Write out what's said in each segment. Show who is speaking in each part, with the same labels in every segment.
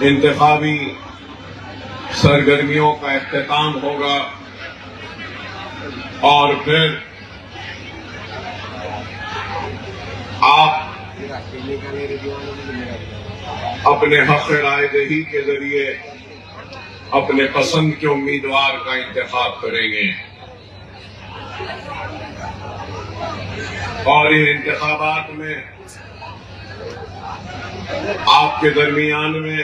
Speaker 1: انتخابی سرگرمیوں کا اختتام ہوگا اور پھر آپ اپنے حق رائے دہی کے ذریعے اپنے پسند کے امیدوار کا انتخاب کریں گے اور ان انتخابات میں آپ کے درمیان میں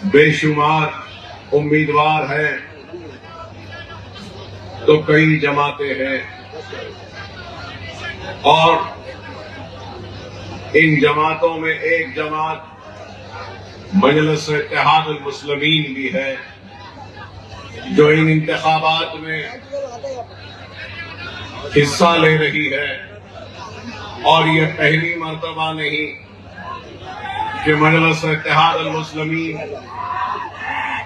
Speaker 1: بے شمار امیدوار ہیں تو کئی جماعتیں ہیں اور ان جماعتوں میں ایک جماعت مجلس اتحاد المسلمین بھی ہے جو ان انتخابات میں حصہ لے رہی ہے اور یہ پہلی مرتبہ نہیں کہ مجلس اتحاد المسلمین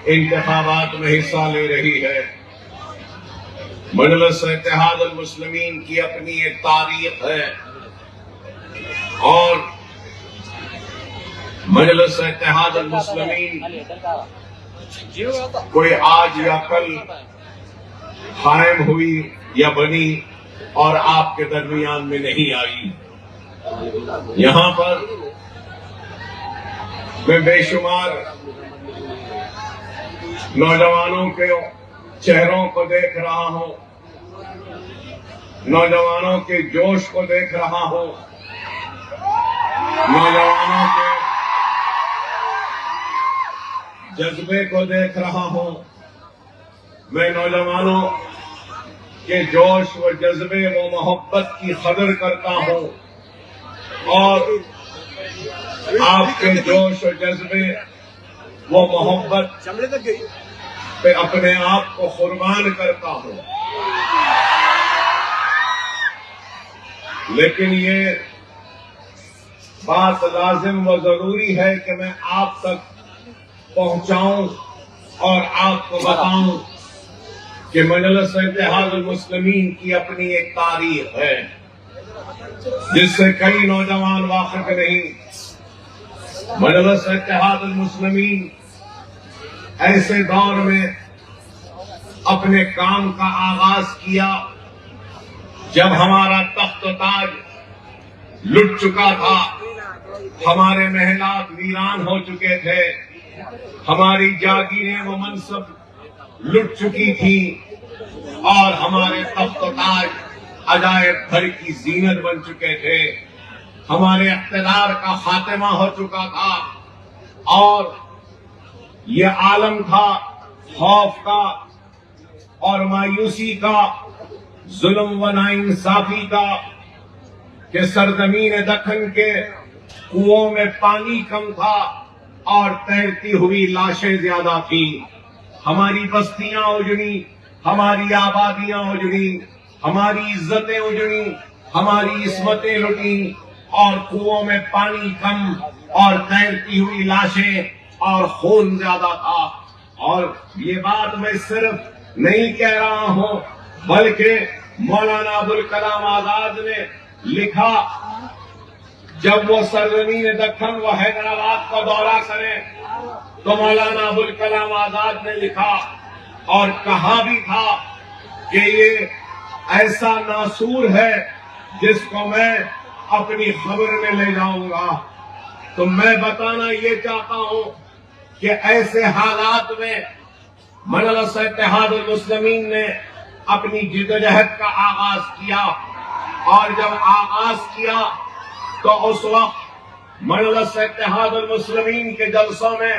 Speaker 1: انتخابات میں حصہ لے رہی ہے۔ مجلس اتحاد المسلمین کی اپنی ایک تاریخ ہے اور مجلس اتحاد المسلمین کوئی آج یا کل قائم ہوئی یا بنی اور آپ کے درمیان میں نہیں آئی۔ یہاں پر میں بے شمار نوجوانوں کے چہروں کو دیکھ رہا ہوں، نوجوانوں کے جوش کو دیکھ رہا ہوں، نوجوانوں کے جذبے کو دیکھ رہا ہوں۔ میں نوجوانوں کے جوش و جذبے و محبت کی قدر کرتا ہوں اور آپ کے جوش و جذبے و محبت پہ اپنے آپ کو قربان کرتا ہوں، لیکن یہ بات لازم و ضروری ہے کہ میں آپ تک پہنچاؤں اور آپ کو بتاؤں کہ مجلس اتحاد المسلمین کی اپنی ایک تاریخ ہے جس سے کئی نوجوان واقف نہیں۔ مجلس اتحاد المسلمین ایسے دور میں اپنے کام کا آغاز کیا جب ہمارا تخت و تاج لٹ چکا تھا، ہمارے محلات ویران ہو چکے تھے، ہماری جاگیریں و منصب لٹ چکی تھی اور ہمارے تخت و تاج عجائب گھر کی زینت بن چکے تھے، ہمارے اقتدار کا خاتمہ ہو چکا تھا اور یہ عالم تھا خوف کا اور مایوسی کا، ظلم و ناانصافی کا کہ سرزمین دکن کے کنوؤں میں پانی کم تھا اور تیرتی ہوئی لاشیں زیادہ تھیں، ہماری بستیاں اجڑی، ہماری آبادیاں اجڑی، ہماری عزتیں اجڑی، ہماری عصمتیں لٹی اور کنوؤں میں پانی کم اور تیرتی ہوئی لاشیں اور خون زیادہ تھا۔ اور یہ بات میں صرف نہیں کہہ رہا ہوں بلکہ مولانا ابوالکلام آزاد نے لکھا جب وہ سرزمین دکن و حیدرآباد کا دورہ کریں تو مولانا ابوالکلام آزاد نے لکھا اور کہا بھی تھا کہ یہ ایسا ناسور ہے جس کو میں اپنی خبر میں لے جاؤں گا۔ تو میں بتانا یہ چاہتا ہوں کہ ایسے حالات میں مجلس اتحاد المسلمین نے اپنی جدوجہد کا آغاز کیا اور جب آغاز کیا تو اس وقت مجلس اتحاد المسلمین کے جلسوں میں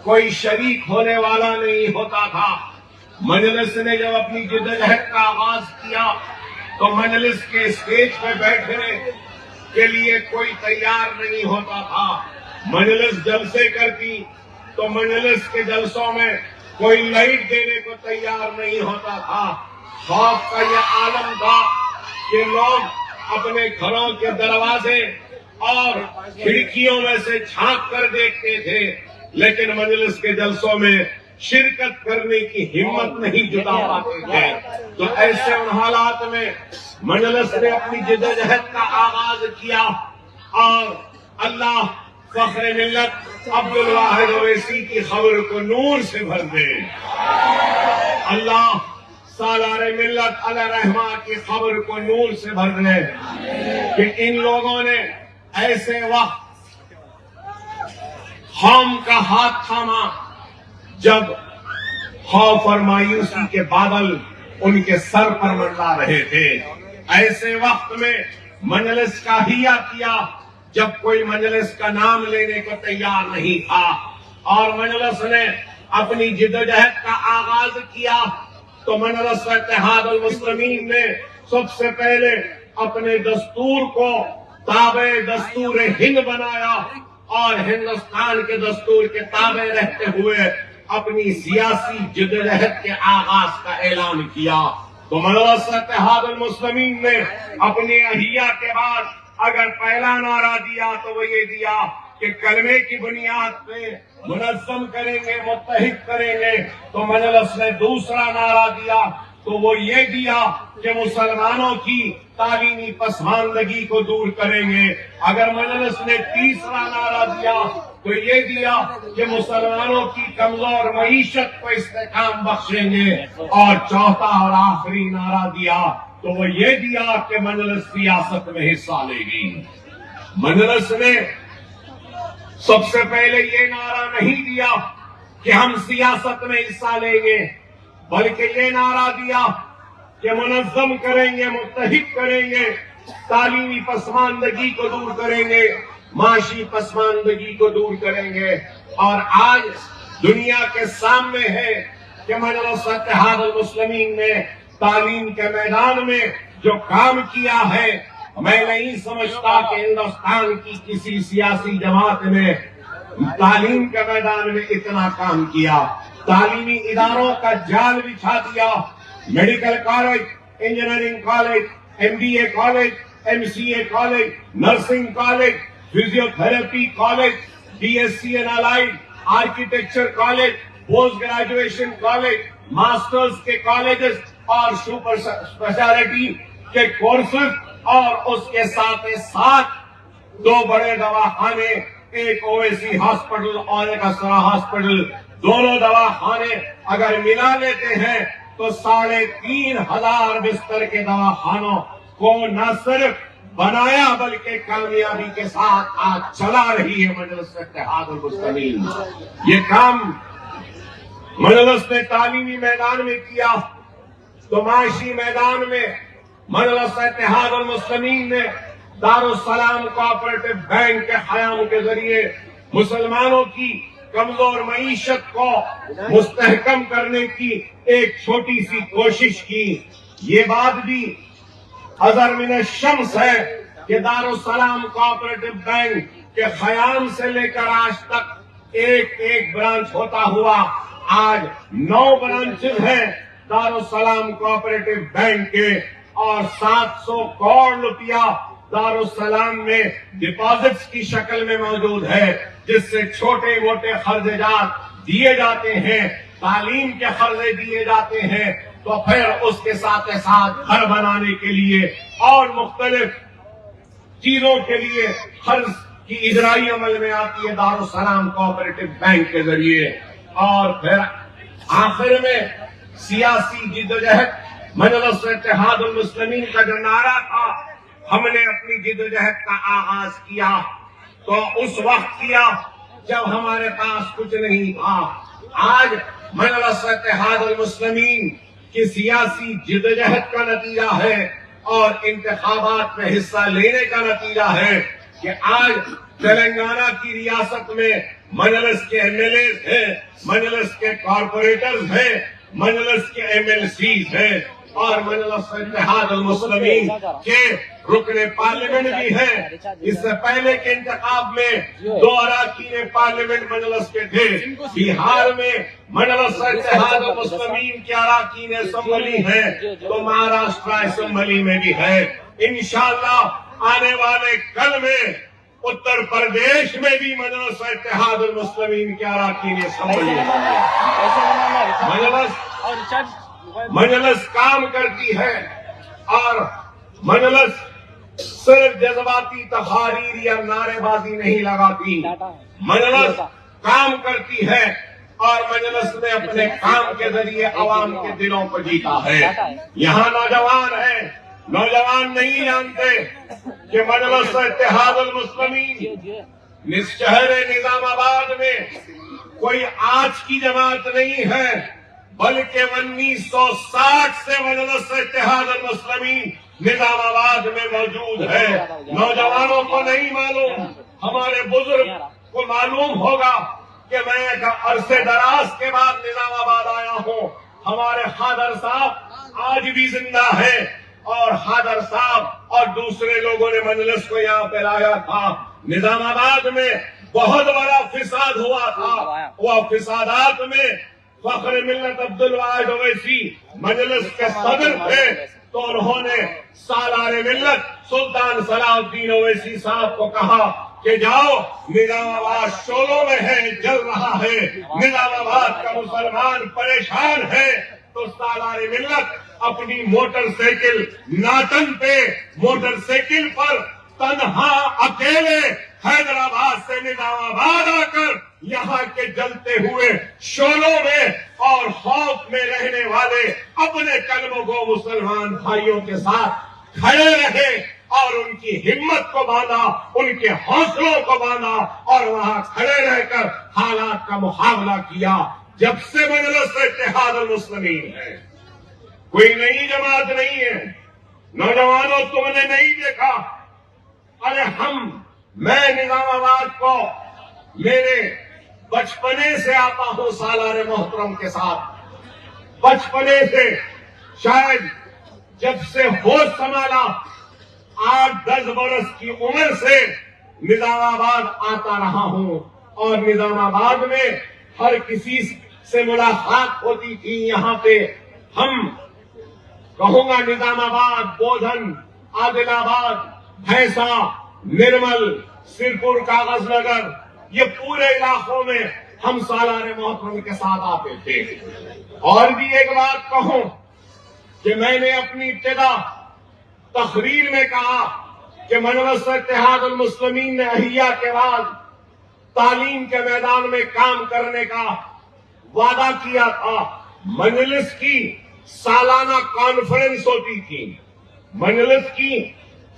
Speaker 1: کوئی شریک ہونے والا نہیں ہوتا تھا۔ مجلس نے جب اپنی جدوجہد کا آغاز کیا تو مجلس کے اسٹیج پہ بیٹھنے کے لیے کوئی تیار نہیں ہوتا تھا۔ مجلس جلسے کرتی تو مجلس کے جلسوں میں کوئی لائٹ دینے کو تیار نہیں ہوتا تھا۔ خوف کا یہ عالم تھا کہ لوگ اپنے گھروں کے دروازے اور کھڑکیوں میں سے جھانک کر دیکھتے تھے لیکن مجلس کے جلسوں میں شرکت کرنے کی ہمت نہیں جتا پاتے تھے۔ تو ایسے ان حالات میں مجلس نے اپنی جدوجہد کا آغاز کیا اور اللہ فخر ملت عبد الواحد اویسی کی خبر کو نور سے بھر دے۔ اللہ سالار ملت علی رحمہ کی خبر کو نور سے بھر دے کہ ان لوگوں نے ایسے وقت قوم کا ہاتھ تھاما جب خوف اور مایوسی کے بادل ان کے سر پر منڈلا رہے تھے۔ ایسے وقت میں مجلس کا حیا کیا جب کوئی مجلس کا نام لینے کو تیار نہیں تھا، اور مجلس نے اپنی جدوجہد کا آغاز کیا تو مجلس اتحاد المسلمین نے سب سے پہلے اپنے دستور کو تابع دستور ہند بنایا اور ہندوستان کے دستور کے تابع رہتے ہوئے اپنی سیاسی جدوجہد کے آغاز کا اعلان کیا۔ تو مجلس اتحاد المسلمین نے اپنی احیا کے بعد اگر پہلا نعرہ دیا تو وہ یہ دیا کہ کلمے کی بنیاد پہ منظم کریں گے، متحد کریں گے۔ تو مجلس نے دوسرا نعرہ دیا تو وہ یہ دیا کہ مسلمانوں کی تعلیمی پسماندگی کو دور کریں گے۔ اگر مجلس نے تیسرا نعرہ دیا تو یہ دیا کہ مسلمانوں کی کمزور معیشت کو استحکام بخشیں گے، اور چوتھا اور آخری نعرہ دیا تو وہ یہ دیا کہ مجلس سیاست میں حصہ لے گی۔ مجلس نے سب سے پہلے یہ نعرہ نہیں دیا کہ ہم سیاست میں حصہ لیں گے، بلکہ یہ نعرہ دیا کہ منظم کریں گے، متحد کریں گے، تعلیمی پسماندگی کو دور کریں گے، معاشی پسماندگی کو دور کریں گے۔ اور آج دنیا کے سامنے ہے کہ مجلس اتحاد المسلمین نے تعلیم کے میدان میں جو کام کیا ہے، میں نہیں سمجھتا کہ ہندوستان کی کسی سیاسی جماعت نے تعلیم کے میدان میں اتنا کام کیا۔ تعلیمی اداروں کا جال بچھا دیا، medical college, engineering college, M B A college, M C A college, nursing college, physiotherapy college, B S C and allied, architecture college, post graduation college, masters کے کالجز اور سپر اسپیشلٹی کے courses, اور اس کے ساتھ دو بڑے دواخانے، ایک Owaisi hospital اور ایک اسرا ہاسپٹل، دونوں دواخانے اگر ملا لیتے ہیں تو 3500 بستر کے دواخانوں کو نہ صرف بنایا بلکہ کامیابی کے ساتھ آج چلا رہی ہے مجلس اتحاد المسلمین۔ یہ کام مجلس نے تعلیمی میدان میں کیا تو معاشی میدان میں مجلس اتحاد المسلمین نے دارالسلام کوآپریٹو بینک کے قیام کے ذریعے مسلمانوں کی کمزور معیشت کو مستحکم کرنے کی ایک چھوٹی سی کوشش کی۔ یہ بات بھی اظہر من الشمس ہے کہ دارالسلام کوآپریٹو بینک کے قیام سے لے کر آج تک ایک برانچ ہوتا ہوا آج 9 برانچز ہیں دارالسلام کوآپریٹو بینک کے، اور 700 کروڑ روپیہ دارالسلام میں ڈپازٹس کی شکل میں موجود ہے، جس سے چھوٹے موٹے خرچات دیے جاتے ہیں، تعلیم کے خرچے دیے جاتے ہیں، تو پھر اس کے ساتھ گھر بنانے کے لیے اور مختلف چیزوں کے لیے قرض کی اجرائی عمل میں آتی ہے دارالسلام کوآپریٹو بینک کے ذریعے۔ اور پھر آخر میں سیاسی جدوجہد مجلس اتحاد المسلمین کا جو نعرہ تھا، ہم نے اپنی جدوجہد کا آغاز کیا تو اس وقت کیا جب ہمارے پاس کچھ نہیں تھا۔ آج مجلس اتحاد المسلمین کی سیاسی جدوجہد کا نتیجہ ہے اور انتخابات میں حصہ لینے کا نتیجہ ہے کہ آج تلنگانہ کی ریاست میں مجلس کے ایم ایل ایز ہیں، مجلس کے کارپوریٹرز ہیں، مجلس کے ایم ایل سیز ہیں، اور مجلس اتحاد المسلمین کے رکن پارلیمنٹ بھی ہیں۔ اس سے پہلے کے انتخاب میں 2 اراکین پارلیمنٹ مجلس کے تھے۔ بہار میں مجلس اتحاد المسلمین کے اراکین اسمبلی ہیں تو مہاراشٹر اسمبلی میں بھی ہے۔ انشاءاللہ آنے والے کل میں اتر پردیش میں بھی مجلس اتحاد المسلمین کے اراکین اسمبلی مجلس کام کرتی ہے، اور مجلس صرف جذباتی تحاریر یا نعرے بازی نہیں لگاتی، مجلس کام کرتی ہے اور مجلس نے اپنے کام کے ذریعے عوام کے دلوں کو جیتا ہے۔ یہاں نوجوان ہیں، نوجوان نہیں جانتے کہ مجلس اتحاد المسلمین شہر نظام آباد میں کوئی آج کی جماعت نہیں ہے، بلکہ 1960 سے مجلس اتحاد المسلمین نظام آباد میں موجود ہے۔ نوجوانوں کو نہیں معلوم، ہمارے بزرگ کو معلوم ہوگا کہ میں ایک عرصے دراز کے بعد نظام آباد آیا ہوں۔ ہمارے حیدر صاحب آج بھی زندہ ہے، اور حیدر صاحب اور دوسرے لوگوں نے مجلس کو یہاں پہ لایا تھا۔ نظام آباد میں بہت بڑا فساد ہوا تھا، وہ فسادات میں فخر ملت عبدالواحد اویسی مجلس کے صدر تھے، تو انہوں نے سالار ملت سلطان صلاح الدین اویسی صاحب کو کہا کہ جاؤ، نظام آباد شولوں میں ہے، جل رہا ہے، نظام آباد کا مسلمان پریشان ہے۔ تو سالار ملت اپنی موٹر سائیکل ناٹن پہ موٹر سائیکل پر تنہا اکیلے حیدرآباد سے نظام آباد آ کر یہاں کے جلتے ہوئے شولوں میں اور خوف میں رہنے والے اپنے قلبوں کو مسلمان بھائیوں کے ساتھ کھڑے رہے اور ان کی ہمت کو باندھا، ان کے حوصلوں کو باندھا اور وہاں کھڑے رہ کر حالات کا مقابلہ کیا۔ جب سے مجلس اتحاد المسلمین ہے، کوئی نئی جماعت نہیں ہے۔ نوجوانوں، تم نے نہیں دیکھا، ارے میں نظام آباد کو میرے بچپنے سے آتا ہوں سالار محترم کے ساتھ، بچپنے سے، شاید جب سے ہوش سنبھالا 8-10 برس کی عمر سے نظام آباد آتا رہا ہوں، اور نظام آباد میں ہر کسی سے ملاقات ہوتی تھی۔ یہاں پہ ہم کہوں گا نظام آباد، بودھن، عادل آباد، بھینسا، نرمل، سرپور، کاغذ نگر، یہ پورے علاقوں میں ہم سالار محترم کے ساتھ آتے تھے۔ اور بھی ایک بات کہوں کہ میں نے اپنی ابتدا تقریر میں کہا کہ مجلس اتحاد المسلمین نے احیا کے بعد تعلیم کے میدان میں کام کرنے کا وعدہ کیا تھا۔ مجلس کی سالانہ کانفرنس ہوتی تھی، مجلس کی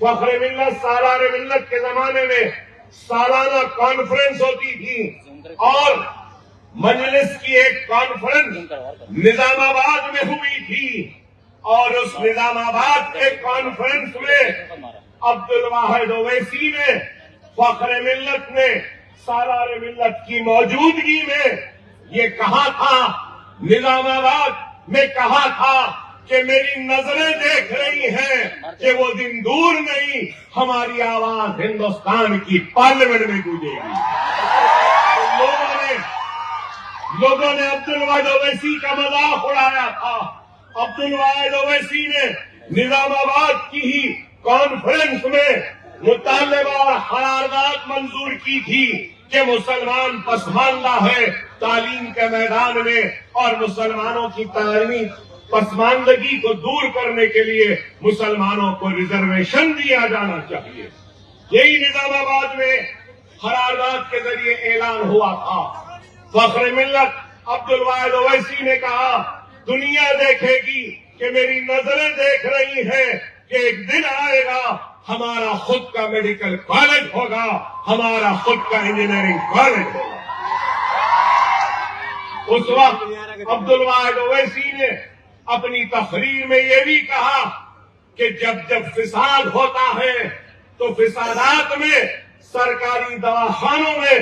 Speaker 1: فخر ملت سالار ملت کے زمانے میں سالانہ کانفرنس ہوتی تھی، اور مجلس کی ایک کانفرنس نظام آباد میں ہوئی تھی، اور اس نظام آباد کے کانفرنس میں عبدالواحد اویسی نے فخر ملت نے سالار ملت کی موجودگی میں یہ کہا تھا، نظام آباد میں کہا تھا کہ میری نظریں دیکھ رہی ہیں کہ وہ دن دور نہیں، ہماری آواز ہندوستان کی پارلیمنٹ میں گونجے گی۔ لوگوں نے عبدالواحد اویسی کا مذاق اڑایا تھا۔ عبدالواحد اویسی نے نظام آباد کی ہی کانفرنس میں مطالبہ اور قرارداد منظور کی تھی کہ مسلمان پسماندہ ہے تعلیم کے میدان میں، اور مسلمانوں کی تعلیمی پسماندگی کو دور کرنے کے لیے مسلمانوں کو ریزرویشن دیا جانا چاہیے۔ یہی نظام آباد میں قرارداد کے ذریعے اعلان ہوا تھا۔ فخر ملت عبدالواحد اویسی نے کہا، دنیا دیکھے گی کہ میری نظریں دیکھ رہی ہیں کہ ایک دن آئے گا ہمارا خود کا میڈیکل کالج ہوگا، ہمارا خود کا انجینئرنگ کالج ہوگا۔ اس وقت عبدالواحد اویسی نے اپنی تقریر میں یہ بھی کہا کہ جب فساد ہوتا ہے تو فسادات میں سرکاری دواخانوں میں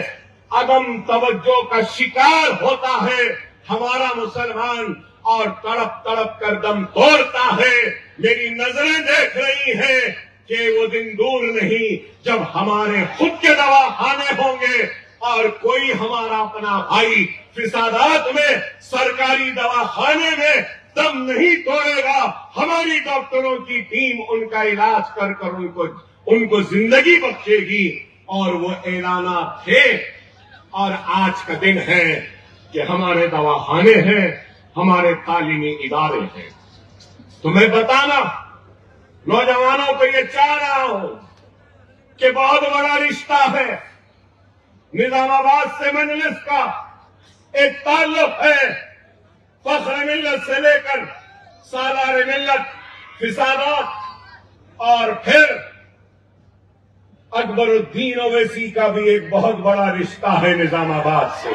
Speaker 1: عدم توجہ کا شکار ہوتا ہے ہمارا مسلمان، اور تڑپ تڑپ کر دم توڑتا ہے۔ میری نظریں دیکھ رہی ہیں کہ وہ دن دور نہیں جب ہمارے خود کے دواخانے ہوں گے، اور کوئی ہمارا اپنا بھائی فسادات میں سرکاری دواخانے میں دم نہیں توڑے گا۔ ہماری ڈاکٹروں کی ٹیم ان کا علاج کر کر ان کو زندگی بخشے گی۔ اور وہ اعلانات تھے، اور آج کا دن ہے کہ ہمارے دواخانے ہیں، ہمارے تعلیمی ادارے ہیں۔ تمہیں بتانا، نوجوانوں کو یہ چاہ رہا ہوں کہ بہت بڑا رشتہ ہے نظام آباد سے مجلس کا، ایک تعلق ہے فخر ملت سے لے کر سالار ملت فسادات، اور پھر اکبر الدین اویسی کا بھی ایک بہت بڑا رشتہ ہے نظام آباد سے۔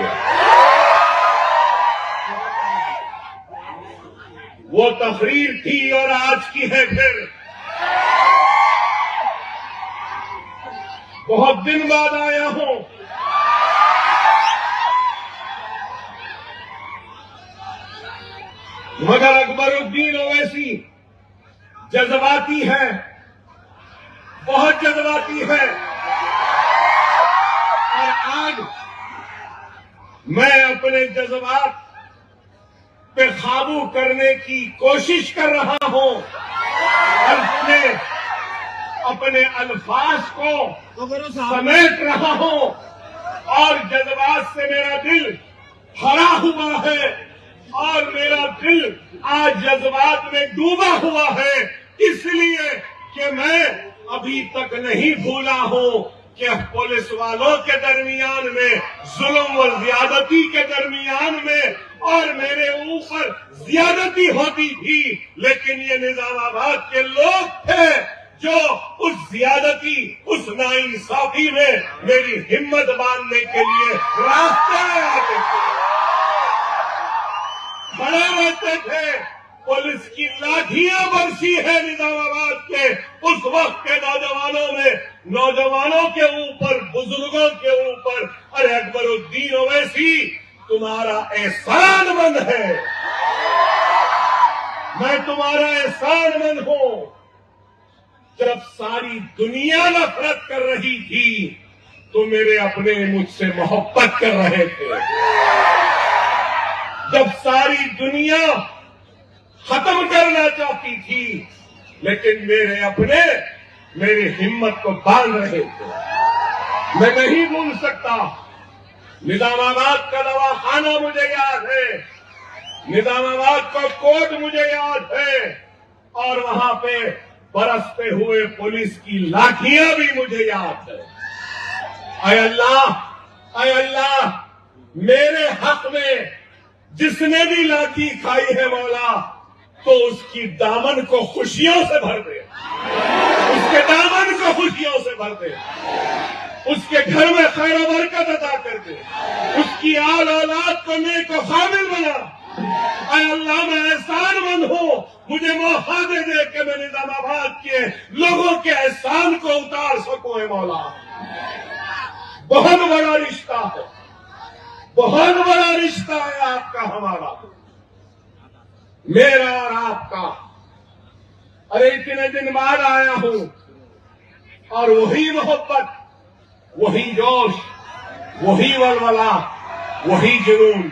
Speaker 1: وہ تقریر تھی اور آج کی ہے پھر۔ بہت دن بعد آیا ہوں، مگر اکبر الدین اویسی جذباتی ہے، بہت جذباتی ہے، اور آج میں اپنے جذبات پہ قابو کرنے کی کوشش کر رہا ہوں، اپنے الفاظ کو سمیٹ رہا ہوں، اور جذبات سے میرا دل بھرا ہوا ہے، اور میرا دل آج جذبات میں ڈوبا ہوا ہے، اس لیے کہ میں ابھی تک نہیں بھولا ہوں کہ پولیس والوں کے درمیان میں، ظلم و زیادتی کے درمیان میں، اور میرے اوپر زیادتی ہوتی تھی، لیکن یہ نظام آباد کے لوگ تھے جو اس زیادتی، اس ناانصافی میں میری ہمت باندھنے کے لیے راستے میں آتے تھے، کھڑے رہتے تھے۔ پولیس کی لاٹھیاں برسی ہے نظام آباد کے اس وقت کے نوجوانوں میں، نوجوانوں کے اوپر، بزرگوں کے اوپر۔ ارے اکبر الدین اویسی تمہارا احسان مند ہے، میں تمہارا احسان مند ہوں۔ جب ساری دنیا نفرت کر رہی تھی تو میرے اپنے مجھ سے محبت کر رہے تھے، جب ساری دنیا ختم کرنا چاہتی تھی لیکن میرے اپنے میری ہمت کو باندھ رہے تھے۔ میں نہیں بھول سکتا، نظام آباد کا دواخانہ مجھے یاد ہے، نظام آباد کا کوٹ مجھے یاد ہے، اور وہاں پہ برستے ہوئے پولیس کی لاٹھیاں بھی مجھے یاد ہے۔ اے اللہ، میرے حق میں جس نے بھی لاٹھی کھائی ہے مولا، تو اس کی دامن کو خوشیوں سے بھر دے، اس کے دامن کو خوشیوں سے بھر دے، اس کے گھر میں خیر و برکت عطا کر دے، اس کی آل اولاد کو نیک و کامل بنا۔ اے اللہ، میں احسان مند ہوں، مجھے موقع دے کہ میں نظام آباد کے لوگوں کے احسان کو اتار سکوں۔ اے مولا، بہت بڑا رشتہ ہے، بہت بڑا رشتہ ہے آپ کا ہمارا، میرا اور آپ کا۔ ارے اتنے دن بعد آیا ہوں، اور وہی محبت، وہی جوش، وہی ولولہ، وہی جنون۔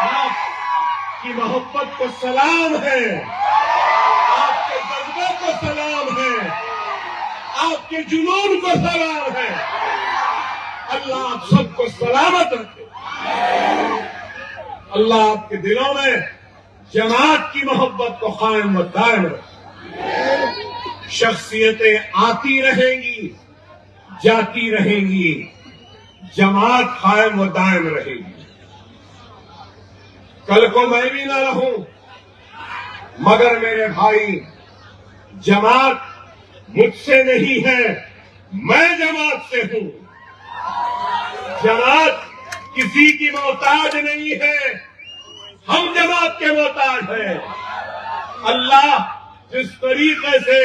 Speaker 1: آپ کی محبت کو سلام ہے، آپ کے جذبے کو سلام ہے، آپ کے جنون کو سلام ہے۔ اللہ آپ سب کو سلامت رکھے، اللہ آپ کے دلوں میں جماعت کی محبت کو قائم و دائم رکھے۔ شخصیتیں آتی رہیں گی، جاتی رہیں گی، جماعت قائم و دائم رہے گی۔ کل کو میں بھی نہ رہوں، مگر میرے بھائی، جماعت مجھ سے نہیں ہے، میں جماعت سے ہوں۔ جماعت کسی کی محتاج نہیں ہے، ہم جماعت کے محتاج ہیں۔ اللہ جس طریقے سے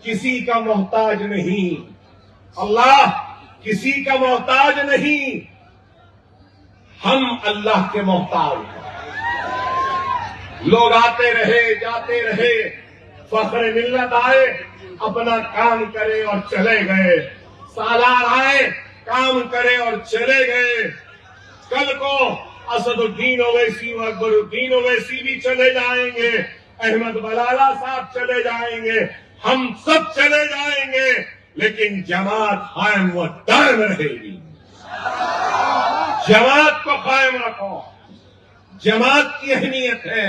Speaker 1: کسی کا محتاج نہیں، اللہ کسی کا محتاج نہیں، ہم اللہ کے محتاج ہیں۔ لوگ آتے رہے جاتے رہے، فخر ملت آئے، اپنا کام کرے اور چلے گئے، سالار آئے، کام کرے اور چلے گئے۔ کل کو اسد الدین اویسی و اکبر الدین اویسی بھی چلے جائیں گے، احمد بلالہ صاحب چلے جائیں گے، ہم سب چلے جائیں گے، لیکن جماعت قائم و دائم رہے گی۔ جماعت کو قائم رکھو، جماعت کی اہمیت ہے۔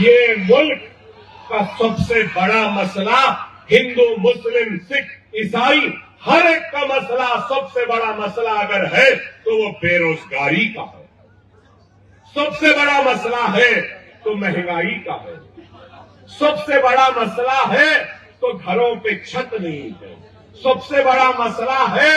Speaker 1: یہ ملک کا سب سے بڑا مسئلہ ہندو مسلم سکھ عیسائی ہر ایک کا مسئلہ سب سے بڑا مسئلہ اگر ہے تو وہ بے روزگاری کا ہے. سب سے بڑا مسئلہ ہے تو مہنگائی کا ہے. سب سے بڑا مسئلہ ہے تو گھروں پہ چھت نہیں ہے. سب سے بڑا مسئلہ ہے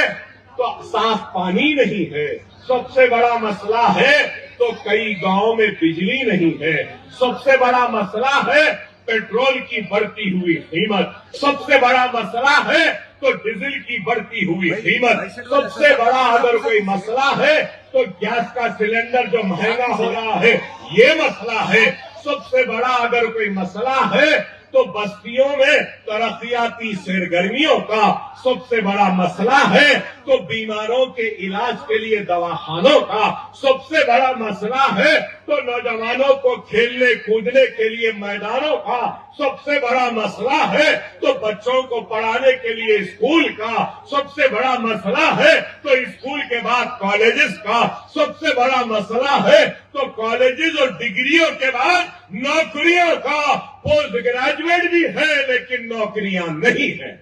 Speaker 1: تو صاف پانی نہیں ہے. سب سے بڑا مسئلہ ہے تو کئی گاؤں میں بجلی نہیں ہے. سب سے بڑا مسئلہ ہے پیٹرول کی بڑھتی ہوئی قیمت. سب سے بڑا مسئلہ ہے تو ڈیزل کی بڑھتی ہوئی قیمت. سب سے بڑا اگر کوئی مسئلہ ہے تو گیس کا سلنڈر جو مہنگا ہو رہا ہے یہ مسئلہ ہے. سب سے بڑا اگر کوئی مسئلہ ہے تو بستیوں میں ترقیاتی سرگرمیوں کا. سب سے بڑا مسئلہ ہے تو بیماروں کے علاج کے لیے دواخانوں کا. سب سے بڑا مسئلہ ہے تو نوجوانوں کو کھیلنے کودنے کے لیے میدانوں کا. سب سے بڑا مسئلہ ہے تو بچوں کو پڑھانے کے لیے اسکول کا. سب سے بڑا مسئلہ ہے تو اسکول کے بعد کالجز کا. سب سے بڑا مسئلہ ہے تو کالجز اور ڈگریوں کے بعد نوکریوں کا. پوسٹ گریجویٹ بھی ہے لیکن نوکریاں نہیں ہیں.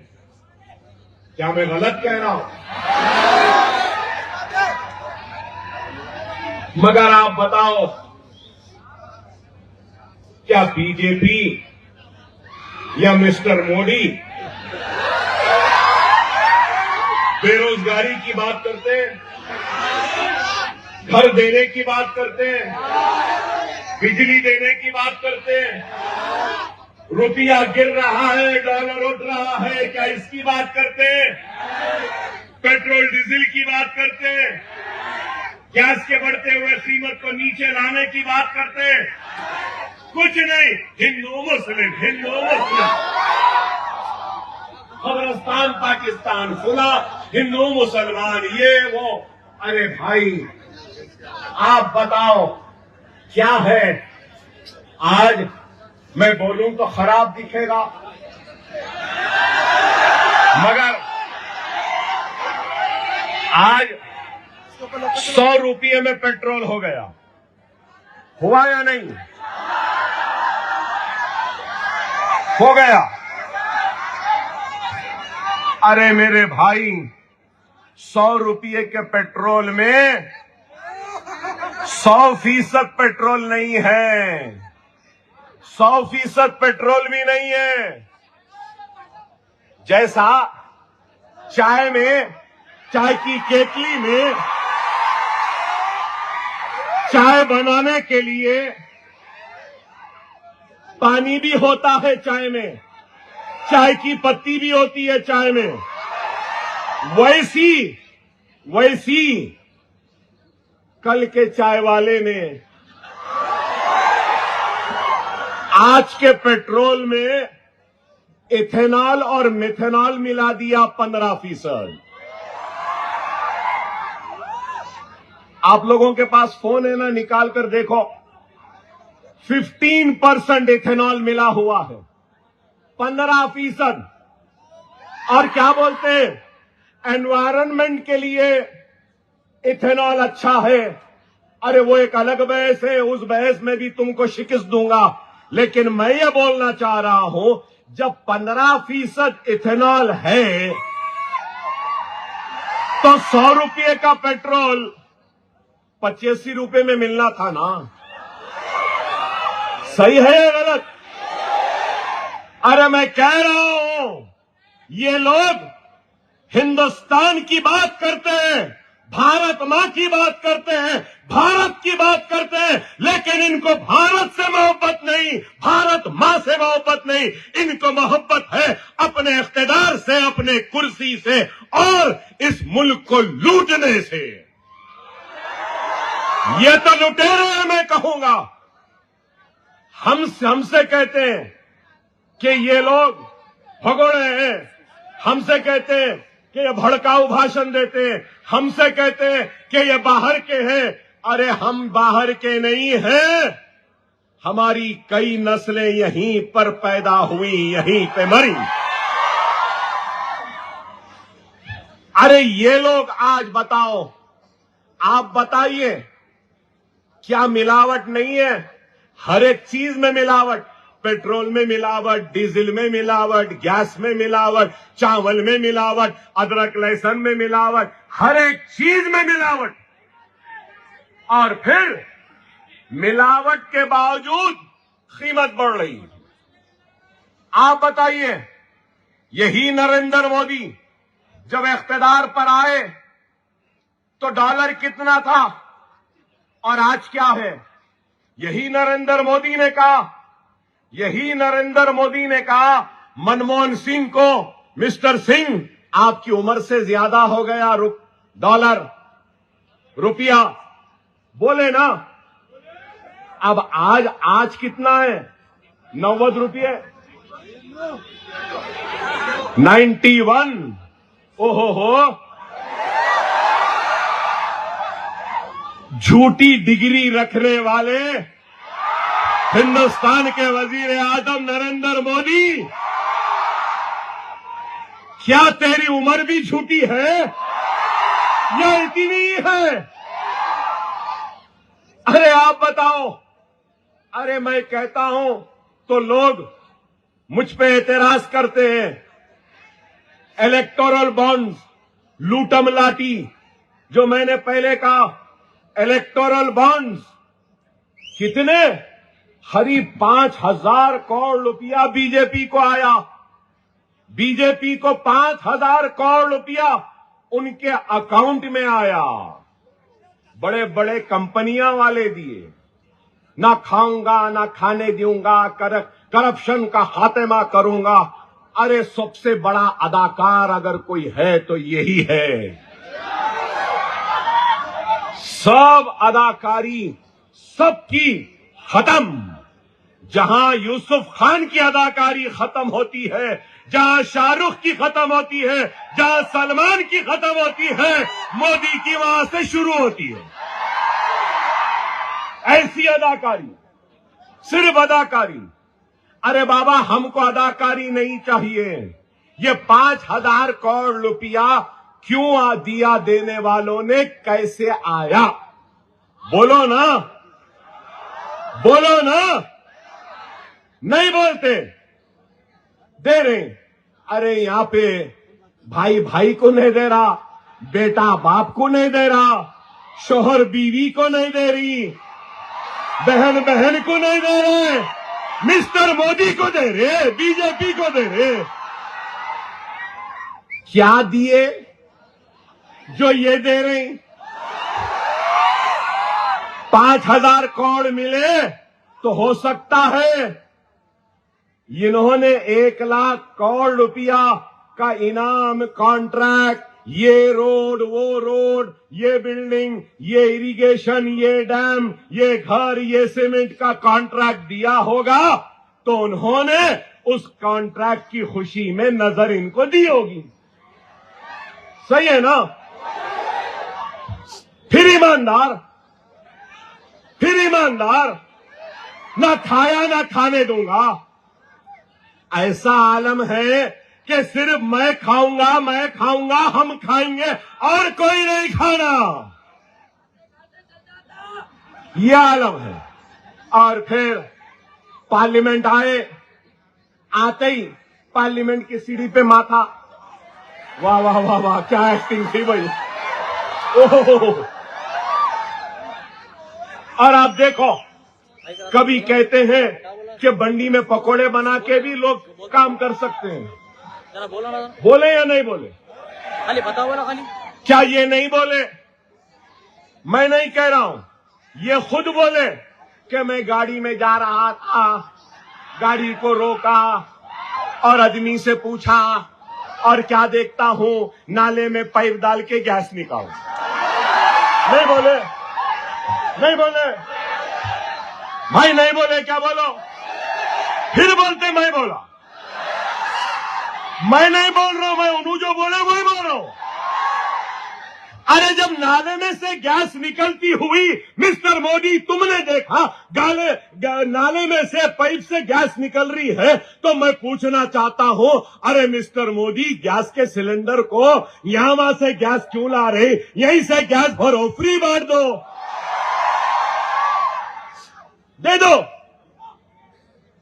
Speaker 1: کیا میں غلط کہہ رہا ہوں؟ مگر آپ بتاؤ کیا بی جے پی یا مسٹر موڈی بے روزگاری کی بات کرتے ہیں؟ گھر دینے کی بات کرتے ہیں؟ بجلی دینے کی بات کرتے ہیں؟ روپیہ گر رہا ہے ڈالر اٹھ رہا ہے کیا اس کی بات کرتے ہیں؟ پیٹرول ڈیزل کی بات کرتے ہیں؟ گیس کے بڑھتے ہوئے قیمت کو نیچے لانے کی بات کرتے ہیں؟ کچھ نہیں. ہندو مسلم ہندو مسلم قبرستان پاکستان سنا ہندو مسلمان یہ وہ. ارے بھائی آپ بتاؤ کیا ہے؟ آج میں بولوں تو خراب دکھے گا مگر آج 100 روپیے میں پیٹرول ہو گیا. ہوا یا نہیں؟ ہو گیا. ارے میرے بھائی 100 روپیے کے پیٹرول میں 100% پیٹرول نہیں ہے. 100% پیٹرول بھی نہیں ہے. جیسا چائے میں چائے کی کیتلی میں چائے بنانے کے لیے پانی بھی ہوتا ہے چائے میں, چائے کی پتی بھی ہوتی ہے چائے میں, ویسی کل کے چائے والے نے آج کے پیٹرول میں ایتھینال اور میتھینال ملا دیا 15%. آپ لوگوں کے پاس فون ہے نا, نکال کر دیکھو 15% ایتھینال ملا ہوا ہے, 15%. اور کیا بولتے ہیں انوائرنمنٹ کے لیے ایتھینال اچھا ہے. ارے وہ ایک الگ بحث ہے, اس بحث میں بھی تم کو شکست دوں گا. لیکن میں یہ بولنا چاہ رہا ہوں جب 15% ایتھینال ہے تو 100 روپے کا پیٹرول 85 روپے میں ملنا تھا نا. صحیح ہے یا غلط؟ ارے میں کہہ رہا ہوں یہ لوگ ہندوستان کی بات کرتے ہیں, بھارت ماں کی بات کرتے ہیں, بھارت کی بات کرتے ہیں, لیکن ان کو بھارت سے محبت نہیں, بھارت ماں سے محبت نہیں. ان کو محبت ہے اپنے اقتدار سے, اپنے کرسی سے اور اس ملک کو لوٹنے سے. یہ تو لٹیرے ہیں میں کہوں گا. ہم سے کہتے ہیں کہ یہ لوگ بھگوڑے ہیں, ہم سے کہتے ہیں کہ یہ بھڑکاؤ بھاشن دیتے ہیں, ہم سے کہتے ہیں کہ یہ باہر کے ہیں. ارے ہم باہر کے نہیں ہیں, ہماری کئی نسلیں یہیں پر پیدا ہوئی, یہیں پہ مری. ارے یہ لوگ آج بتاؤ, آپ بتائیے کیا ملاوٹ نہیں ہے؟ ہر ایک چیز میں ملاوٹ، پیٹرول میں ملاوٹ، ڈیزل میں ملاوٹ، گیس میں ملاوٹ، چاول میں ملاوٹ، ادرک لہسن میں ملاوٹ، ہر ایک چیز میں ملاوٹ. اور پھر ملاوٹ کے باوجود قیمت بڑھ رہی ہے. آپ بتائیے، یہی نریندر مودی جب اقتدار پر آئے تو ڈالر کتنا تھا اور آج کیا ہے؟ یہی نریندر مودی نے کہا منموہن سنگھ کو، مسٹر سنگھ آپ کی عمر سے زیادہ ہو گیا ڈالر روپیہ، بولے نا. اب آج کتنا ہے؟ 90 روپیے، 91. ہو جھوٹی ڈگری رکھنے والے ہندوستان کے وزیر اعظم نریندر مودی، کیا تیری عمر بھی جھوٹی ہے یا اتنی ہے؟ ارے آپ بتاؤ. ارے میں کہتا ہوں تو لوگ مجھ پہ اعتراض کرتے ہیں. الیکٹورل بانڈز، لوٹم لاٹی، جو میں نے پہلے کہا الیکٹورل بانڈز کتنے؟ قریب 5,000 کروڑ روپیہ بی جے پی کو آیا. بی جے پی کو 5,000 کروڑ روپیہ ان کے اکاؤنٹ میں آیا. بڑے بڑے کمپنیاں والے دیے. نہ کھاؤں گا نہ کھانے دوں گا، کرپشن کا خاتمہ کروں گا. ارے سب سے بڑا اداکار اگر کوئی ہے تو یہی ہے. سب اداکاری سب کی ختم. جہاں یوسف خان کی اداکاری ختم ہوتی ہے، جہاں شاہ رخ کی ختم ہوتی ہے، جہاں سلمان کی ختم ہوتی ہے، مودی کی وہاں سے شروع ہوتی ہے. ایسی اداکاری، صرف اداکاری. ارے بابا ہم کو اداکاری نہیں چاہیے. یہ 5,000 کروڑ روپیہ کیوں دیا دینے والوں نے کیسے آیا؟ بولو نا، بولو نا. نہیں بولتے، دے رہے. ارے یہاں پہ بھائی بھائی کو نہیں دے رہا، بیٹا باپ کو نہیں دے رہا، شوہر بیوی کو نہیں دے رہی، بہن بہن کو نہیں دے رہے، مسٹر مودی کو دے رہے، بی جے پی کو دے رہے. کیا دیے جو یہ دے رہے؟ 5,000 کروڑ ملے تو ہو سکتا ہے انہوں نے 1,00,000 کروڑ روپیہ کا انعام، کانٹریکٹ، یہ روڈ وہ روڈ، یہ بلڈنگ، یہ اریگیشن، یہ ڈیم، یہ گھر، یہ سیمنٹ کا کانٹریکٹ دیا ہوگا تو انہوں نے اس کانٹریکٹ کی خوشی میں نظر ان کو دی ہوگی. صحیح ہے نا؟ پھر ایماندار، نہ کھایا نہ کھانے دوں گا. ایسا عالم ہے کہ صرف میں کھاؤں گا، ہم کھائیں گے اور کوئی نہیں کھانا. یہ عالم ہے. اور پھر پارلیمنٹ آتے ہی پارلیمنٹ کی سیڑھی پہ ماتھا، واہ واہ واہ واہ کیا ایکٹنگ تھی بھائی. اور آپ دیکھو، کبھی کہتے ہیں کہ بنڈی میں پکوڑے بنا کے بھی لوگ کام کر سکتے ہیں. بولے یا نہیں بولے؟ کیا یہ نہیں بولے؟ میں نہیں کہہ رہا ہوں، یہ خود بولے کہ میں گاڑی میں جا رہا تھا، گاڑی کو روکا اور آدمی سے پوچھا اور کیا دیکھتا ہوں، نالے میں پائپ ڈال کے گیس نکالو. نہیں بولے؟ نہیں بولے بھائی، نہیں بولے. کیا بولو؟ پھر بولتے میں بولا. میں نہیں بول رہا ہوں، میں انہوں جو بولے وہی بول رہا ہوں. ارے جب نالے میں سے گیس نکلتی ہوئی مسٹر مودی تم نے دیکھا، نالے میں سے پائپ سے گیس نکل رہی ہے، تو میں پوچھنا چاہتا ہوں، ارے مسٹر مودی گیس کے سلنڈر کو یہاں وہاں سے گیس کیوں لا رہے؟ یہیں سے گیس بھرو، فری بانٹ دو، دے دو.